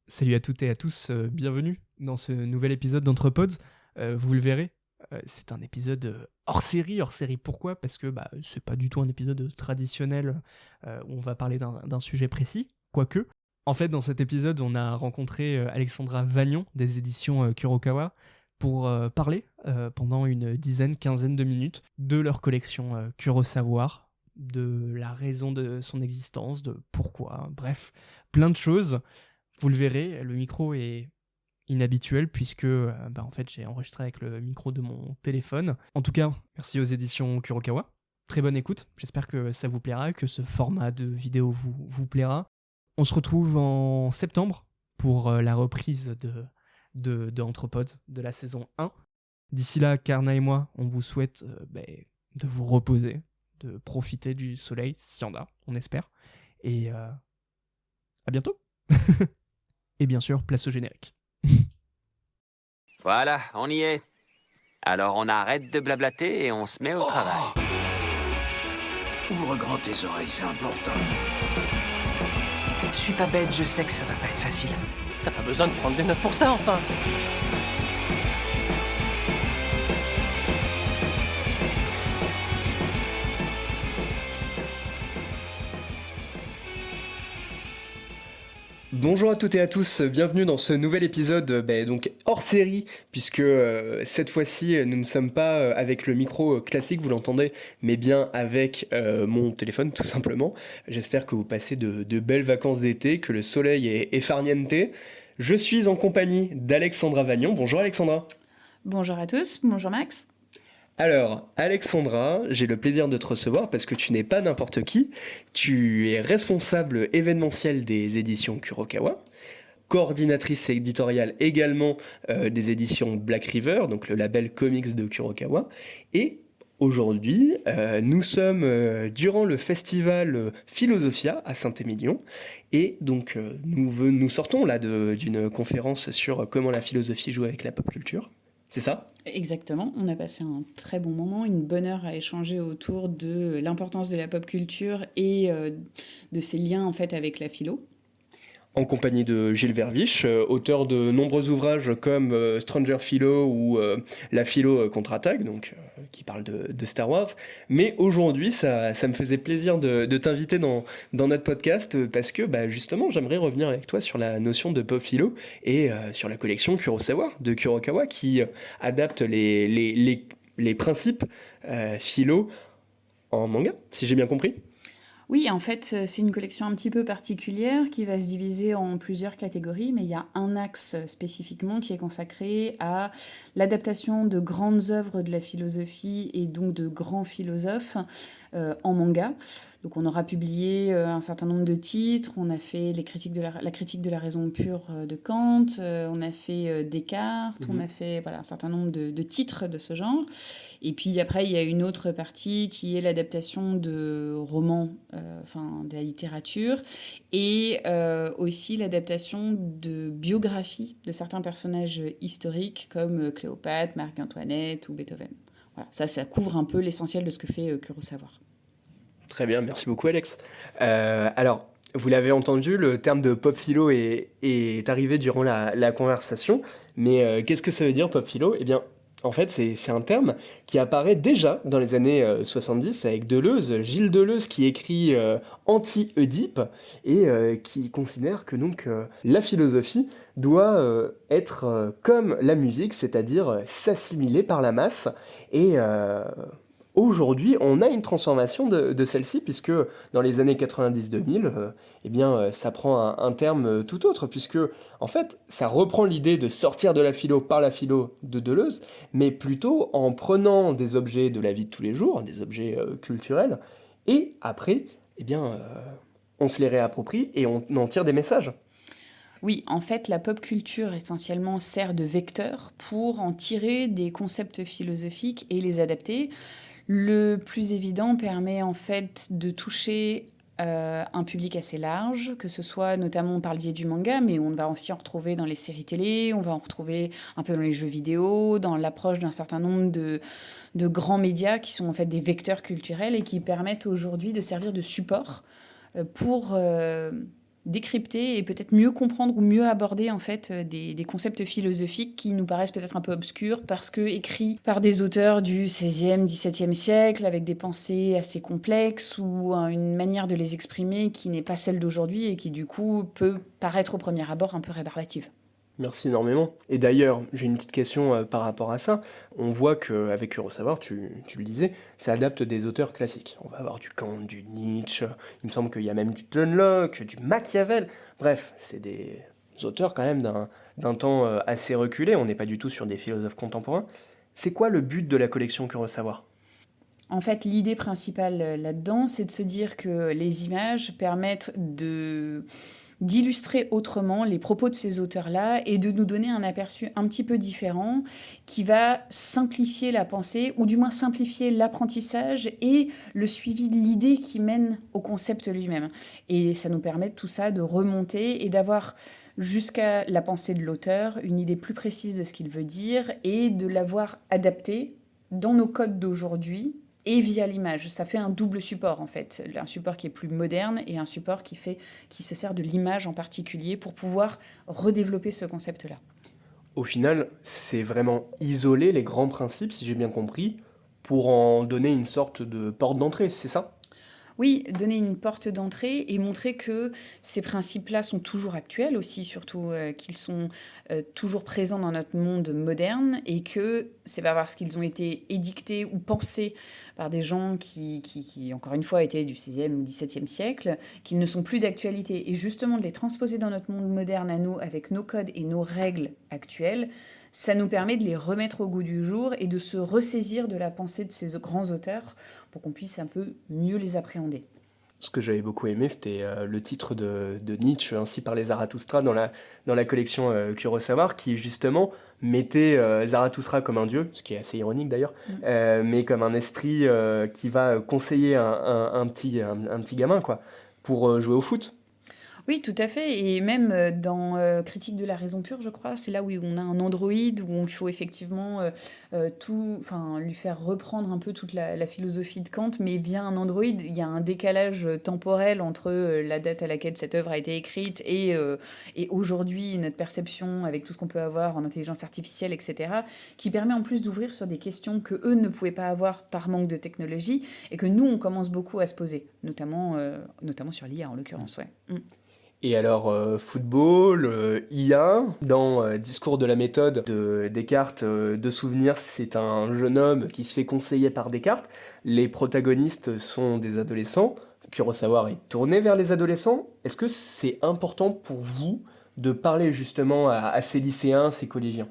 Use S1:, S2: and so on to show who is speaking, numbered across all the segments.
S1: Salut à toutes et à tous, bienvenue dans ce nouvel épisode d'Entrepodz. Vous le verrez, c'est un épisode hors série. Hors série pourquoi ? Parce que c'est pas du tout un épisode traditionnel où on va parler d'un sujet précis, quoique. En fait, dans cet épisode, on a rencontré Alexandra Vagnon des éditions Kurokawa pour parler pendant une dizaine, quinzaine de minutes de leur collection Kurosawa, de la raison de son existence, de pourquoi, bref, plein de choses. Vous le verrez, le micro est inhabituel puisque en fait, j'ai enregistré avec le micro de mon téléphone. En tout cas, merci aux éditions Kurokawa. Très bonne écoute, j'espère que ça vous plaira, que ce format de vidéo vous plaira. On se retrouve en septembre pour la reprise de Anthropods de la saison 1. D'ici là, Karna et moi, on vous souhaite de vous reposer, de profiter du soleil, s'il y en a, on espère. Et à bientôt. Et bien sûr, place au générique.
S2: Voilà, on y est. Alors on arrête de blablater et on se met au travail.
S3: Ouvre grand tes oreilles, c'est important.
S4: Je suis pas bête, je sais que ça va pas être facile.
S5: T'as pas besoin de prendre des notes pour ça, enfin.
S6: Bonjour à toutes et à tous, bienvenue dans ce nouvel épisode donc hors série, puisque cette fois-ci nous ne sommes pas avec le micro classique, vous l'entendez, mais bien avec mon téléphone tout simplement. J'espère que vous passez de belles vacances d'été, que le soleil est farniente. Je suis en compagnie d'Alexandra Vagnon. Bonjour Alexandra.
S7: Bonjour à tous, bonjour Max.
S6: Alors, Alexandra, j'ai le plaisir de te recevoir parce que tu n'es pas n'importe qui. Tu es responsable événementiel des éditions Kurokawa, coordinatrice éditoriale également des éditions Black River, donc le label comics de Kurokawa. Et aujourd'hui, nous sommes durant le festival Philosophia à Saint-Émilion. Et donc, nous sortons là d'une conférence sur comment la philosophie joue avec la pop culture. C'est ça ?
S7: Exactement, on a passé un très bon moment, une bonne heure à échanger autour de l'importance de la pop culture et de ses liens en fait avec la philo.
S6: En compagnie de Gilles Verviche, auteur de nombreux ouvrages comme Stranger Philo ou La Philo contre-attaque, donc qui parle de Star Wars. Mais aujourd'hui, ça me faisait plaisir de t'inviter dans notre podcast parce que justement, j'aimerais revenir avec toi sur la notion de pop philo et sur la collection Kurosawa de Kurokawa qui adapte les principes philo en manga, si j'ai bien compris.
S7: Oui, en fait, c'est une collection un petit peu particulière qui va se diviser en plusieurs catégories, mais il y a un axe spécifiquement qui est consacré à l'adaptation de grandes œuvres de la philosophie et donc de grands philosophes en manga. Donc on aura publié un certain nombre de titres, on a fait la critique de la raison pure de Kant, on a fait Descartes, on a fait un certain nombre de titres de ce genre. Et puis après, il y a une autre partie qui est l'adaptation de romans, de la littérature, et aussi l'adaptation de biographies de certains personnages historiques comme Cléopâtre, Marie-Antoinette ou Beethoven. Voilà, ça couvre un peu l'essentiel de ce que fait Kurosawa.
S6: Très bien, merci beaucoup Alex. Alors, vous l'avez entendu, le terme de pop philo est arrivé durant la conversation, mais qu'est-ce que ça veut dire pop philo ? Eh bien, en fait, c'est un terme qui apparaît déjà dans les années 70 avec Deleuze, Gilles Deleuze qui écrit Anti-Oedipe et qui considère que donc la philosophie doit être comme la musique, c'est-à-dire s'assimiler par la masse et aujourd'hui, on a une transformation de celle-ci, puisque dans les années 90-2000, ça prend un terme tout autre, puisque, en fait, ça reprend l'idée de sortir de la philo par la philo de Deleuze, mais plutôt en prenant des objets de la vie de tous les jours, des objets culturels, et après, on se les réapproprie et on en tire des messages.
S7: Oui, en fait, la pop culture essentiellement sert de vecteur pour en tirer des concepts philosophiques et les adapter. Le plus évident permet en fait de toucher un public assez large, que ce soit notamment par le biais du manga, mais on va aussi en retrouver dans les séries télé, on va en retrouver un peu dans les jeux vidéo, dans l'approche d'un certain nombre de grands médias qui sont en fait des vecteurs culturels et qui permettent aujourd'hui de servir de support pour décrypter et peut-être mieux comprendre ou mieux aborder en fait des concepts philosophiques qui nous paraissent peut-être un peu obscurs parce que écrits par des auteurs du XVIe, XVIIe siècle avec des pensées assez complexes ou une manière de les exprimer qui n'est pas celle d'aujourd'hui et qui du coup peut paraître au premier abord un peu rébarbative.
S6: Merci énormément. Et d'ailleurs, j'ai une petite question par rapport à ça. On voit qu'avec Kurosawa, tu le disais, ça adapte des auteurs classiques. On va avoir du Kant, du Nietzsche, il me semble qu'il y a même du John Locke, du Machiavel. Bref, c'est des auteurs quand même d'un temps assez reculé. On n'est pas du tout sur des philosophes contemporains. C'est quoi le but de la collection Kurosawa ?
S7: En fait, l'idée principale là-dedans, c'est de se dire que les images permettent d'illustrer autrement les propos de ces auteurs-là et de nous donner un aperçu un petit peu différent qui va simplifier la pensée ou du moins simplifier l'apprentissage et le suivi de l'idée qui mène au concept lui-même. Et ça nous permet tout ça de remonter et d'avoir jusqu'à la pensée de l'auteur une idée plus précise de ce qu'il veut dire et de l'avoir adapté dans nos codes d'aujourd'hui et via l'image. Ça fait un double support en fait, un support qui est plus moderne et un support qui se sert de l'image en particulier pour pouvoir redévelopper ce concept-là.
S6: Au final, c'est vraiment isoler les grands principes, si j'ai bien compris, pour en donner une sorte de porte d'entrée, c'est ça ?
S7: Oui, donner une porte d'entrée et montrer que ces principes-là sont toujours actuels aussi, surtout qu'ils sont toujours présents dans notre monde moderne et que c'est pas parce qu'ils ont été édictés ou pensés par des gens qui encore une fois, étaient du 6e ou 17e siècle, qu'ils ne sont plus d'actualité. Et justement, de les transposer dans notre monde moderne à nous, avec nos codes et nos règles actuelles, ça nous permet de les remettre au goût du jour et de se ressaisir de la pensée de ces grands auteurs pour qu'on puisse un peu mieux les appréhender.
S6: Ce que j'avais beaucoup aimé, c'était le titre de Nietzsche, Ainsi parlait Zarathustra, dans la collection Kurosawa, qui justement mettait Zarathustra comme un dieu, ce qui est assez ironique d'ailleurs, mais comme un esprit qui va conseiller un petit gamin, quoi, pour jouer au foot.
S7: Oui, tout à fait. Et même dans Critique de la raison pure, je crois, c'est là où on a un androïde, où il faut effectivement lui faire reprendre un peu toute la philosophie de Kant, mais via un androïde, il y a un décalage temporel entre la date à laquelle cette œuvre a été écrite et aujourd'hui, notre perception avec tout ce qu'on peut avoir en intelligence artificielle, etc., qui permet en plus d'ouvrir sur des questions que eux ne pouvaient pas avoir par manque de technologie et que nous, on commence beaucoup à se poser, notamment sur l'IA en l'occurrence. Ouais.
S6: Et alors, football, IA, dans Discours de la méthode de Descartes, de souvenirs, c'est un jeune homme qui se fait conseiller par Descartes. Les protagonistes sont des adolescents. Kurosawa est tourné vers les adolescents. Est-ce que c'est important pour vous de parler justement à ces lycéens, ces collégiens ?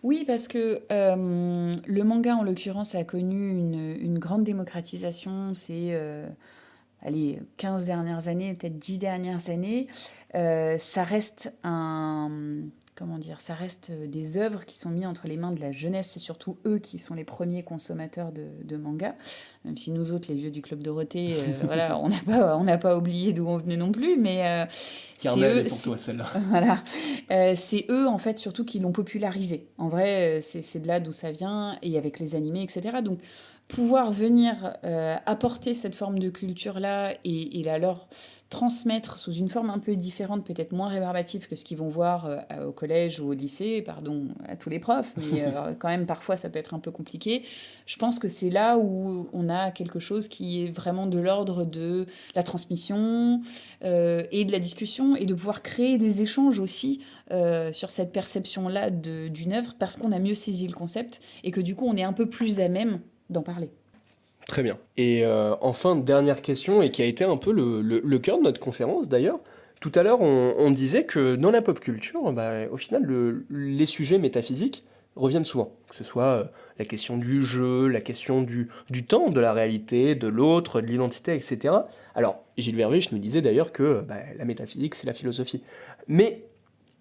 S7: Oui, parce que le manga, en l'occurrence, a connu une grande démocratisation. C'est 15 dernières années, peut-être 10 dernières années, ça reste ça reste des œuvres qui sont mises entre les mains de la jeunesse. C'est surtout eux qui sont les premiers consommateurs de manga. Même si nous autres, les vieux du Club Dorothée, voilà, on n'a pas oublié d'où on venait non plus, mais c'est eux.
S6: Pour toi, celle-là.
S7: Voilà, c'est eux en fait surtout qui l'ont popularisé. En vrai, c'est de là d'où ça vient et avec les animés, etc. Donc pouvoir venir apporter cette forme de culture-là et la leur transmettre sous une forme un peu différente, peut-être moins rébarbative que ce qu'ils vont voir au collège ou au lycée, pardon à tous les profs, mais quand même parfois ça peut être un peu compliqué. Je pense que c'est là où on a quelque chose qui est vraiment de l'ordre de la transmission et de la discussion et de pouvoir créer des échanges aussi sur cette perception-là d'une œuvre parce qu'on a mieux saisi le concept et que du coup on est un peu plus à même d'en parler.
S6: Très bien. Et enfin, dernière question, et qui a été un peu le cœur de notre conférence d'ailleurs. Tout à l'heure, on disait que dans la pop culture, au final, les sujets métaphysiques reviennent souvent. Que ce soit la question du jeu, la question du temps, de la réalité, de l'autre, de l'identité, etc. Alors, Gilles Vervich nous disait d'ailleurs que la métaphysique, c'est la philosophie. Mais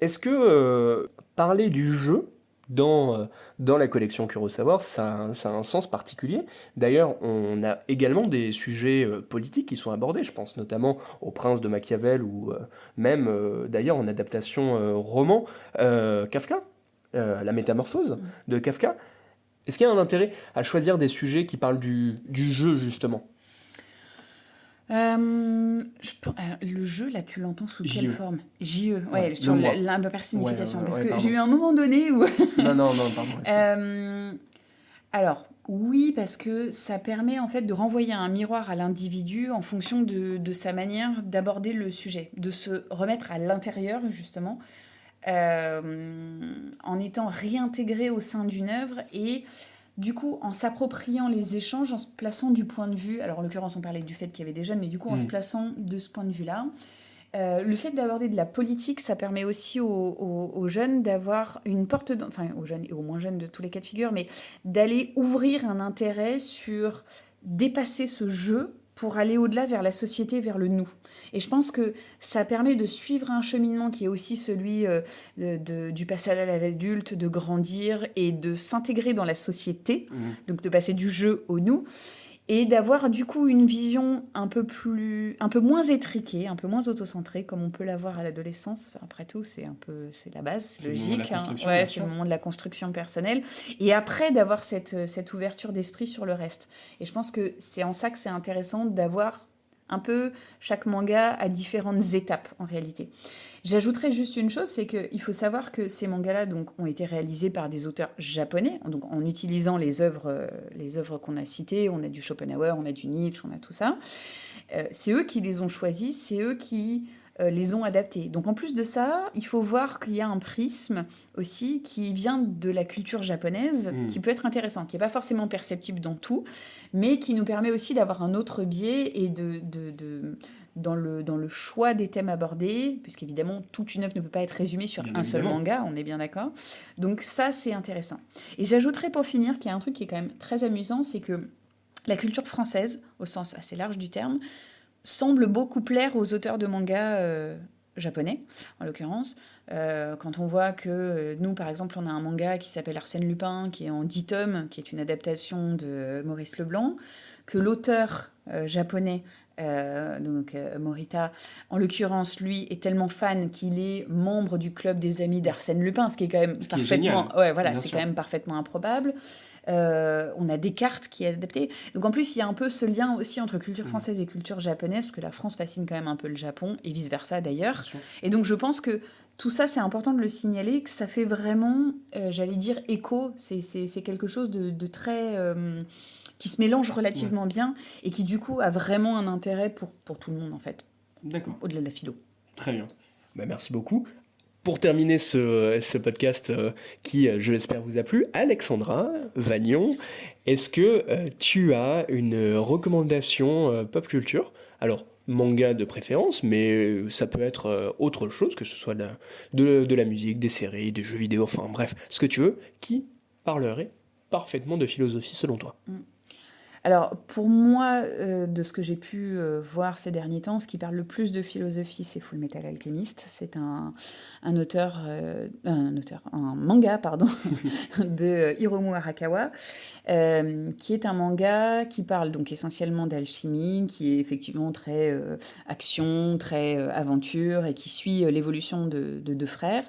S6: est-ce que parler du jeu dans la collection Kurosawa, ça a un sens particulier. D'ailleurs, on a également des sujets politiques qui sont abordés, je pense notamment au Prince de Machiavel ou même d'ailleurs en adaptation roman Kafka, la métamorphose de Kafka. Est-ce qu'il y a un intérêt à choisir des sujets qui parlent du jeu justement ?
S7: Le jeu, là, tu l'entends sous quelle
S6: JE.
S7: forme? JE,
S6: Ouais,
S7: ouais, sur
S6: le mois.
S7: l'hypersignification.
S6: Ouais,
S7: Parce
S6: ouais,
S7: que
S6: pardon.
S7: j'ai eu un moment donné où...
S6: Non, pardon.
S7: Euh, alors, oui, parce que ça permet en fait de renvoyer un miroir à l'individu en fonction de sa manière d'aborder le sujet, de se remettre à l'intérieur, justement, en étant réintégré au sein d'une œuvre et du coup en s'appropriant les échanges, en se plaçant du point de vue, alors en l'occurrence on parlait du fait qu'il y avait des jeunes, mais du coup en se plaçant de ce point de vue-là. Le fait d'aborder de la politique, ça permet aussi aux jeunes d'avoir une porte, enfin aux jeunes et aux moins jeunes de tous les cas de figure, mais d'aller ouvrir un intérêt sur dépasser ce jeu pour aller au-delà vers la société, vers le nous. Et je pense que ça permet de suivre un cheminement qui est aussi celui du passage à l'adulte, de grandir et de s'intégrer dans la société, donc de passer du jeu au nous. Et d'avoir du coup une vision un peu moins étriquée, un peu moins autocentrée, comme on peut l'avoir à l'adolescence. Enfin, après tout, c'est la base, c'est
S6: le moment de la
S7: logique.
S6: construction,
S7: Ouais,
S6: bien
S7: c'est
S6: sûr.
S7: le moment de la construction personnelle. Et après, d'avoir cette ouverture d'esprit sur le reste. Et je pense que c'est en ça que c'est intéressant d'avoir un peu chaque manga à différentes étapes, en réalité. J'ajouterais juste une chose, c'est qu'il faut savoir que ces mangas-là donc, ont été réalisés par des auteurs japonais, donc en utilisant les œuvres qu'on a citées. On a du Schopenhauer, on a du Nietzsche, on a tout ça. C'est eux qui les ont choisis, c'est eux qui les ont adaptés. Donc en plus de ça, il faut voir qu'il y a un prisme aussi qui vient de la culture japonaise, qui peut être intéressant, qui n'est pas forcément perceptible dans tout, mais qui nous permet aussi d'avoir un autre biais et dans le choix des thèmes abordés, puisqu'évidemment, toute une œuvre ne peut pas être résumée sur
S6: Bien
S7: un seul
S6: évidemment.
S7: manga, on est bien d'accord. Donc ça, c'est intéressant. Et j'ajouterais pour finir qu'il y a un truc qui est quand même très amusant, c'est que la culture française, au sens assez large du terme, semble beaucoup plaire aux auteurs de mangas japonais, en l'occurrence. Quand on voit que nous, par exemple, on a un manga qui s'appelle Arsène Lupin, qui est en 10 tomes, qui est une adaptation de Maurice Leblanc, que l'auteur japonais, Morita, en l'occurrence, lui, est tellement fan qu'il est membre du club des amis d'Arsène Lupin, ce qui est quand même
S6: Ce qui est
S7: parfaitement...
S6: génial,
S7: Ouais, voilà,
S6: bien
S7: c'est
S6: sûr.
S7: quand même parfaitement improbable. On a Descartes qui est adapté. Donc en plus, il y a un peu ce lien aussi entre culture française et culture japonaise, parce que la France fascine quand même un peu le Japon, et vice-versa d'ailleurs.
S6: Bien sûr.
S7: Et donc je pense que tout ça, c'est important de le signaler, que ça fait vraiment, j'allais dire, écho. C'est quelque chose de très... qui se mélange relativement bien, et qui du coup a vraiment un intérêt pour tout le monde, en fait,
S6: D'accord.
S7: au-delà de la philo.
S6: Très bien. Bah, merci beaucoup. Pour terminer ce podcast qui, je l'espère, vous a plu, Alexandra Vagnon, est-ce que tu as une recommandation pop culture? Alors, manga de préférence, mais ça peut être autre chose, que ce soit de la musique, des séries, des jeux vidéo, enfin bref, ce que tu veux, qui parlerait parfaitement de philosophie selon toi?
S7: Alors, pour moi, de ce que j'ai pu voir ces derniers temps, ce qui parle le plus de philosophie, c'est Fullmetal Alchemist. C'est un manga, pardon, de Hiromu Arakawa, qui est un manga qui parle donc essentiellement d'alchimie, qui est effectivement très action, très aventure, et qui suit l'évolution de deux frères,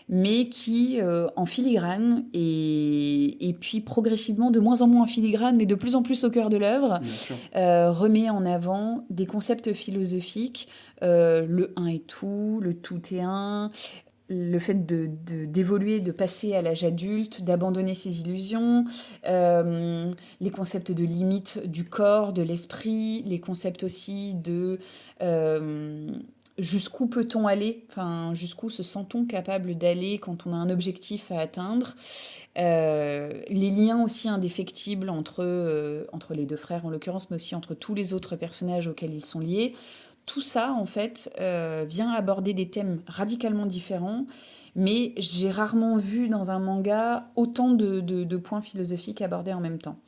S7: mais qui, en filigrane, et puis progressivement de moins en moins en filigrane, mais de plus en plus au cœur de l'œuvre,
S6: Bien sûr.
S7: remet en avant des concepts philosophiques, le un est tout, le tout est un, le fait d'évoluer, de passer à l'âge adulte, d'abandonner ses illusions, les concepts de limite du corps, de l'esprit, les concepts aussi de... jusqu'où peut-on aller, enfin, jusqu'où se sent-on capable d'aller quand on a un objectif à atteindre, les liens aussi indéfectibles entre les deux frères en l'occurrence, mais aussi entre tous les autres personnages auxquels ils sont liés. Tout ça, en fait, vient aborder des thèmes radicalement différents, mais j'ai rarement vu dans un manga autant de points philosophiques abordés en même temps.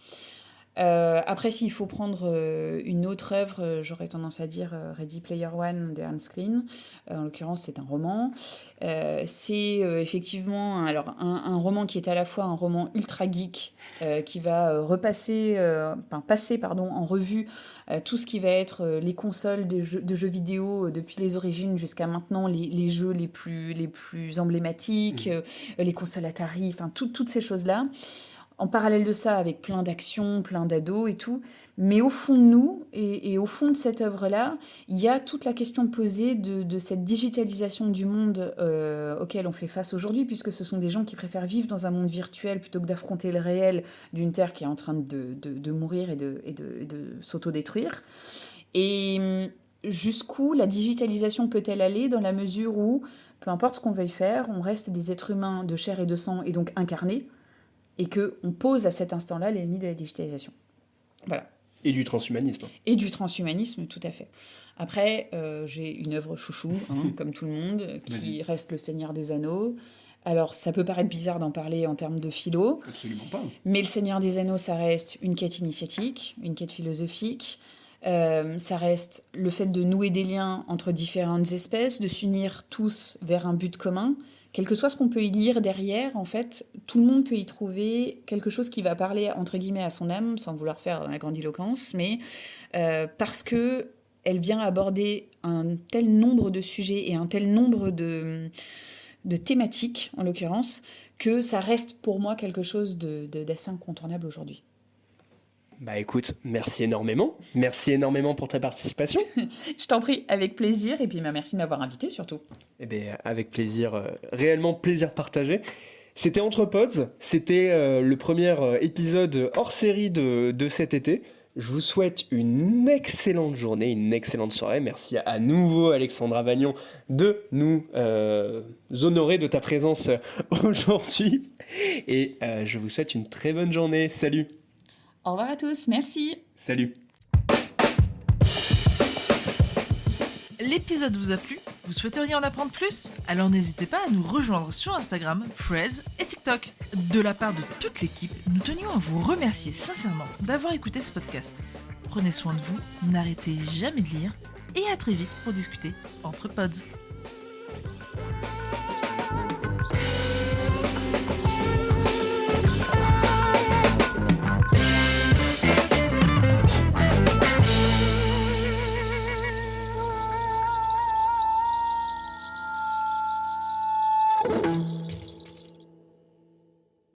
S7: Après, s'il faut prendre une autre œuvre, j'aurais tendance à dire Ready Player One de Hans Klein. En l'occurrence, c'est un roman. C'est effectivement un roman qui est à la fois un roman ultra geek qui va passer en revue tout ce qui va être les consoles de jeux vidéo depuis les origines jusqu'à maintenant, les jeux les plus emblématiques, les consoles Atari, enfin toutes ces choses-là. en parallèle de ça, avec plein d'actions, plein d'ados et tout. Mais au fond de nous, et au fond de cette œuvre-là, il y a toute la question posée de cette digitalisation du monde auquel on fait face aujourd'hui, puisque ce sont des gens qui préfèrent vivre dans un monde virtuel plutôt que d'affronter le réel d'une Terre qui est en train de mourir et de s'autodétruire. Et jusqu'où la digitalisation peut-elle aller dans la mesure où, peu importe ce qu'on veuille faire, on reste des êtres humains de chair et de sang et donc incarnés, et qu'on pose à cet instant-là les limites de la digitalisation. Voilà.
S6: Et du transhumanisme.
S7: Et du transhumanisme, tout à fait. Après, j'ai une œuvre chouchou, comme tout le monde, qui reste Le Seigneur des Anneaux. Alors, ça peut paraître bizarre d'en parler en termes de philo.
S6: Absolument pas.
S7: Mais Le Seigneur des Anneaux, ça reste une quête initiatique, une quête philosophique. Ça reste le fait de nouer des liens entre différentes espèces, de s'unir tous vers un but commun. Quel que soit ce qu'on peut y lire derrière, en fait, tout le monde peut y trouver quelque chose qui va parler, entre guillemets, à son âme, sans vouloir faire la grandiloquence, mais parce que elle vient aborder un tel nombre de sujets et un tel nombre de thématiques, en l'occurrence, que ça reste pour moi quelque chose d'assez incontournable aujourd'hui.
S6: Bah écoute, merci énormément. Merci énormément pour ta participation.
S7: Je t'en prie, avec plaisir, et puis merci de m'avoir invité surtout.
S6: Eh bien, avec plaisir, réellement plaisir partagé. C'était Entrepods, c'était le premier épisode hors série de cet été. Je vous souhaite une excellente journée, une excellente soirée. Merci à nouveau Alexandra Vagnon de nous honorer de ta présence aujourd'hui. Et je vous souhaite une très bonne journée. Salut.
S7: Au revoir à tous, merci.
S6: Salut.
S8: L'épisode vous a plu ? Vous souhaiteriez en apprendre plus ? Alors n'hésitez pas à nous rejoindre sur Instagram, Threads et TikTok. De la part de toute l'équipe, nous tenions à vous remercier sincèrement d'avoir écouté ce podcast. Prenez soin de vous, n'arrêtez jamais de lire et à très vite pour discuter entre pods.
S3: Thank you.